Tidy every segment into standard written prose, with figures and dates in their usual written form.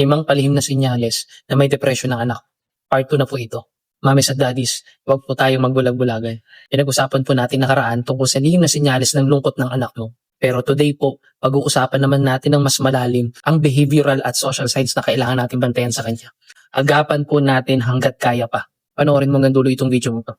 5 palihim na senyales na may depression ng anak. Part 2 na po ito. Mamis at daddies, huwag po tayong magbulag-bulagan. Pinag-usapan po natin nakaraan tungkol sa lihim na senyales ng lungkot ng anak mo. Pero today po, pag-uusapan naman natin ng mas malalim ang behavioral at social signs na kailangan natin bantayan sa kanya. Agapan po natin hanggat kaya pa. Panoorin mo hanggang dulo itong video mo to.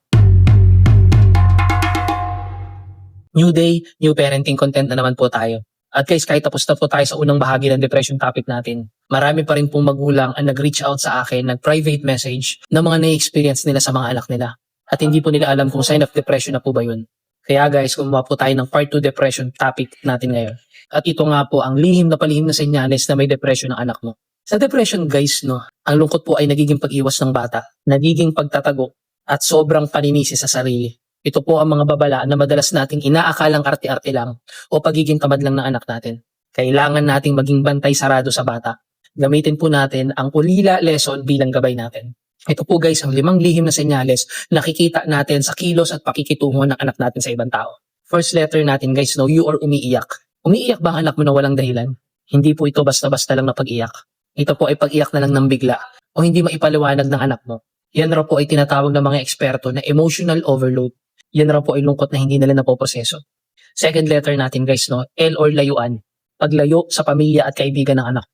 New day, new parenting content na naman po tayo. At guys, kahit tapos na po tayo sa unang bahagi ng depression topic natin, marami pa rin pong magulang ang nag-reach out sa akin, nag-private message ng mga na-experience nila sa mga anak nila. At hindi po nila alam kung sign of depression na po ba yun. Kaya guys, gumawa po tayo ng part 2 depression topic natin ngayon. At ito nga po ang lihim na senyales na may depression ng anak mo. Sa depression guys, ang lungkot po ay nagiging pag-iwas ng bata, nagiging pagtatago, at sobrang paninisi sa sarili. Ito po ang mga babala na madalas nating inaakalang arte-arte lang o pagiging tamad lang ng anak natin. Kailangan nating maging bantay sarado sa bata. Gamitin po natin ang ulila lesson bilang gabay natin. Ito po guys ang 5 lihim na senyales na nakikita natin sa kilos at pakikitungo ng anak natin sa ibang tao. First letter natin guys, you are umiiyak. Umiiyak ba ang anak mo na walang dahilan? Hindi po ito basta-basta lang na pag-iyak. Ito po ay pag-iyak na lang ng bigla o hindi maipaliwanag ng anak mo. Yan raw po ay tinatawag ng mga eksperto na emotional overload. Yan raw po ay lungkot na hindi nila napoproseso. Second letter natin guys, L or layuan. Paglayo sa pamilya at kaibigan ng anak.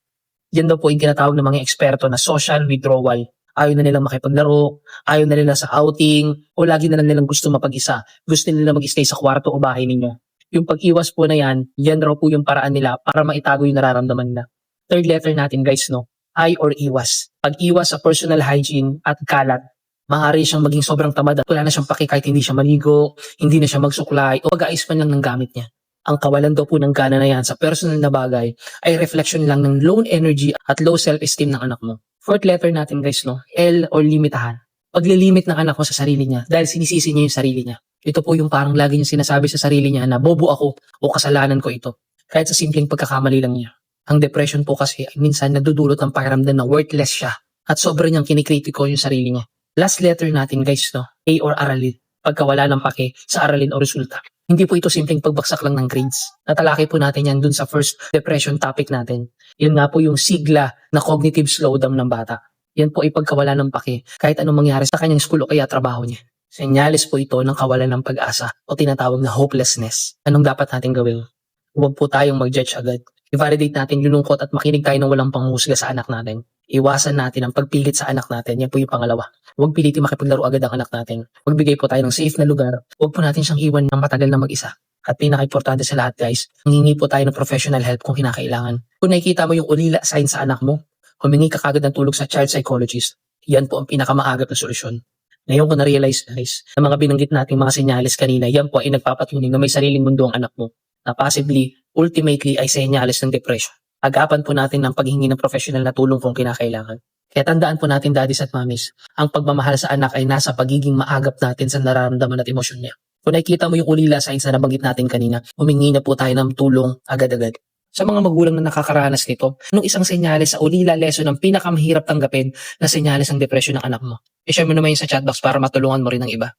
Yan daw po yung tinatawag ng mga eksperto na social withdrawal. Ayaw na nilang makipaglaro, ayaw na nila sa outing, o lagi na lang nilang gusto mapag-isa. Gusto nila mag-stay sa kwarto o bahay ninyo. Yung pag-iwas po na yan raw po yung paraan nila para maitago yung nararamdaman nila. Third letter natin guys, I or iwas. Pag-iwas sa personal hygiene at kalat. Maaari siyang maging sobrang tamad at wala na siyang paki kahit hindi siya maligo, hindi na siya magsuklay o mag-aayos man lang ng gamit niya. Ang kawalan daw po ng gana na yan sa personal na bagay ay reflection lang ng low energy at low self-esteem ng anak mo. Fourth letter natin guys, L or limitahan. Paglilimit ng anak mo sa sarili niya dahil sinisisi niya yung sarili niya. Ito po yung parang lagi niya sinasabi sa sarili niya na bobo ako o kasalanan ko ito. Kahit sa simpleng pagkakamali lang niya. Ang depression po kasi ay minsan nadudulot ng pakiramdam na worthless siya at sobrang niyang kinikritiko yung sarili niya. Last letter natin guys, A or aralin. Pagkawala ng pake sa aralin o resulta. Hindi po ito simpleng pagbaksak lang ng grades. Natalakay po natin yan dun sa first depression topic natin. Yun nga po yung sigla na cognitive slowdown ng bata. Yan po ay pagkawala ng pake kahit anong mangyari sa kanyang school o kaya trabaho niya. Senyales po ito ng kawalan ng pag-asa o tinatawag na hopelessness. Anong dapat natin gawin? Huwag po tayong mag-judge agad. I-validate natin yung lungkot at makinig tayo ng walang panghusga sa anak natin. Iwasan natin ang pagpilit sa anak natin. Yan po yung pangalawa. Huwag pilitin makipaglaro agad ang anak natin. Huwag bigay po tayo ng safe na lugar. Huwag po natin siyang iwan ng matagal na mag-isa. At pinaka-importante sa lahat guys, humingi po tayo ng professional help kung kinakailangan. Kung nakikita mo yung ulila sign sa anak mo, humingi ka kagad ng tulog sa child psychologist. Yan po ang pinakamaagap na solusyon. Ngayon ko na-realize guys, na mga binanggit nating mga senyales kanina, yan po ay nagpapatunay na may sariling mundo ang anak mo. Na possibly, ultimately ay senyales ng depression. Agapan po natin ang paghingi ng professional na tulong kung kinakailangan. Kaya tandaan po natin daddies at mommies, ang pagmamahal sa anak ay nasa pagiging maagap natin sa nararamdaman at emosyon niya. Kung nakikita mo yung ulila signs na nabanggit natin kanina, humingi na po tayo ng tulong agad-agad. Sa mga magulang na nakakaranas nito, anong isang senyales sa ulila lesson ang pinakamahirap tanggapin na senyales ng depression ng anak mo? I-share mo naman yun sa chatbox para matulungan mo rin ng iba.